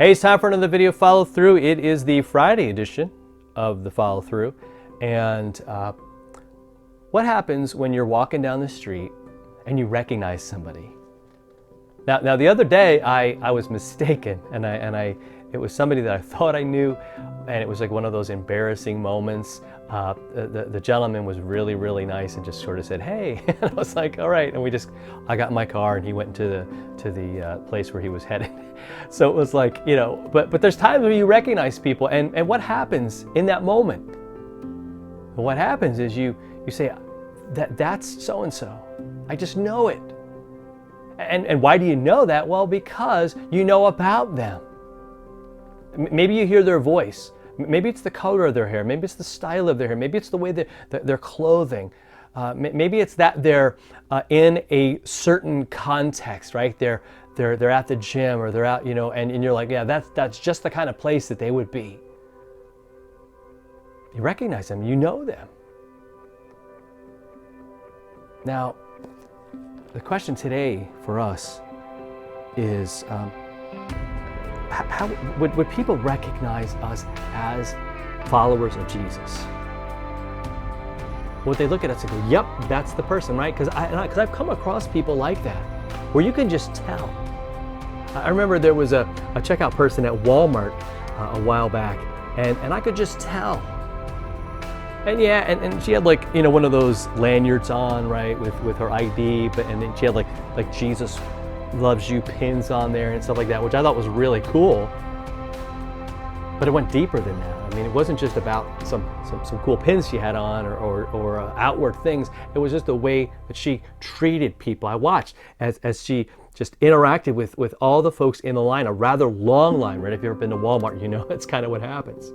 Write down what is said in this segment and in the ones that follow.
Hey, it's time for another video follow through. It is the Friday edition of the follow through. And what happens when you're walking down the street and you recognize somebody? Now the other day I was mistaken, and it was somebody that I thought I knew, and it was like one of those embarrassing moments. The gentleman was really nice and just sort of said, "Hey," and I was like, "All right," and I got in my car and he went to the place where he was headed. So it was like, but there's times when you recognize people, and what happens in that moment? What happens is you say, that's so and so. I just know it. And why do you know that? Well, because you know about them. Maybe you hear their voice. Maybe it's the color of their hair. Maybe it's the style of their hair. Maybe it's the way their clothing. Maybe it's that they're in a certain context, right? They're at the gym, or they're out, and you're like, yeah, that's just the kind of place that they would be. You recognize them. You know them. Now, the question today for us is, how would people recognize us as followers of Jesus? Would they look at us and go, "Yep, that's the person," right? Because I've come across people like that, where you can just tell. I remember there was a checkout person at Walmart a while back, and I could just tell. And yeah, and she had one of those lanyards on, right, with her ID, and then she had like Jesus loves you pins on there and stuff like that, which I thought was really cool. But it went deeper than that. I mean, it wasn't just about some cool pins she had on or outward things. It was just the way that she treated people. I watched as she just interacted with all the folks in the line, a rather long line, right? If you've ever been to Walmart, that's kind of what happens.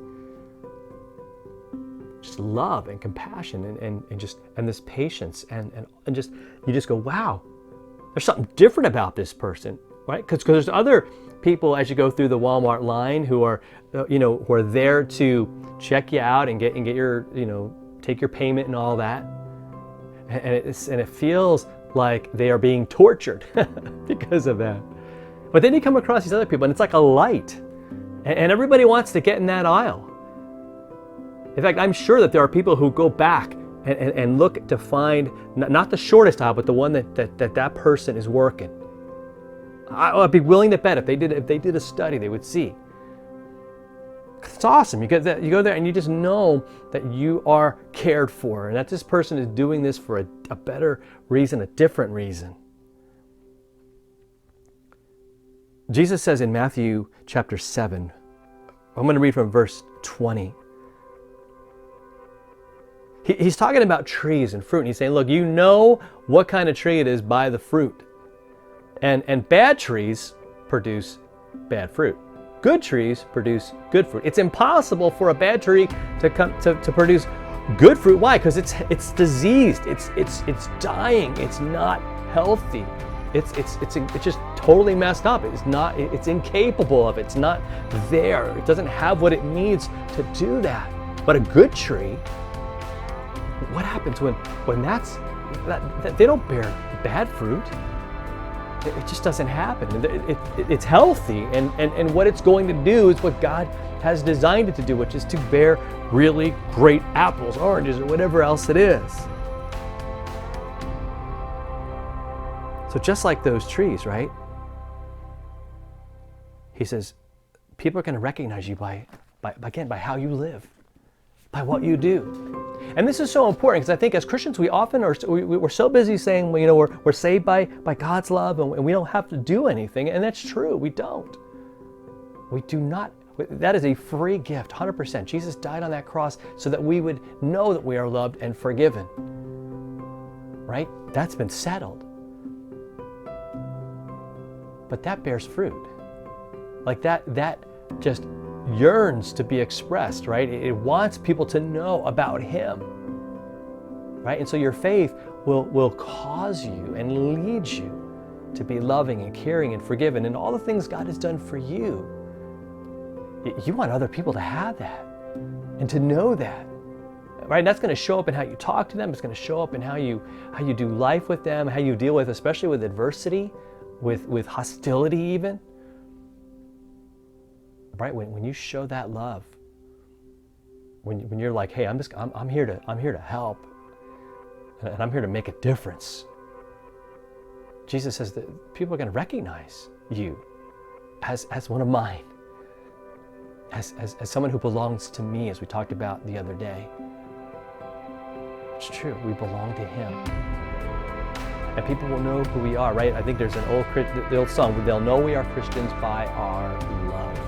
Just love and compassion and this patience and just, you just go, wow, there's something different about this person, right? Because there's other people as you go through the Walmart line who are there to check you out and get your, take your payment and all that, and it feels like they are being tortured because of that. But then you come across these other people, and it's like a light, and everybody wants to get in that aisle. In fact, I'm sure that there are people who go back and look to find not the shortest aisle, but the one that person is working. I'd be willing to bet if they did a study, they would see. It's awesome. You go there and you just know that you are cared for, and that this person is doing this for a better reason, a different reason. Jesus says in Matthew chapter 7, I'm going to read from verse 20. He's talking about trees and fruit, and he's saying, look, you know what kind of tree it is by the fruit. And bad trees produce bad fruit. Good trees produce good fruit. It's impossible for a bad tree to produce good fruit. Why? Because it's diseased. It's dying. It's not healthy. It's just totally messed up. It's incapable of it. It's not there. It doesn't have what it needs to do that. But a good tree, what happens when they don't bear bad fruit? It just doesn't happen. It's healthy, and what it's going to do is what God has designed it to do, which is to bear really great apples, oranges, or whatever else it is. So just like those trees, right? He says, people are going to recognize you by how you live, by what you do. And this is so important, because I think as Christians we often we're so busy saying, we're saved by God's love, and we don't have to do anything, and that's true. We don't. We do not. That is a free gift, 100%. Jesus died on that cross so that we would know that we are loved and forgiven. Right? That's been settled. But that bears fruit. Like that just yearns to be expressed, right? It wants people to know about Him, right? And so your faith will cause you and lead you to be loving and caring and forgiven, and all the things God has done for you. You want other people to have that and to know that, right? And that's going to show up in how you talk to them. It's going to show up in how you do life with them, how you deal with, especially with adversity, with hostility even. right? When you show that love, when you're like, hey, I'm here to help, and I'm here to make a difference. Jesus says that people are going to recognize you as one of mine, as someone who belongs to me, as we talked about the other day. It's true, we belong to Him. And people will know who we are, right? I think there's the old song, they'll know we are Christians by our love.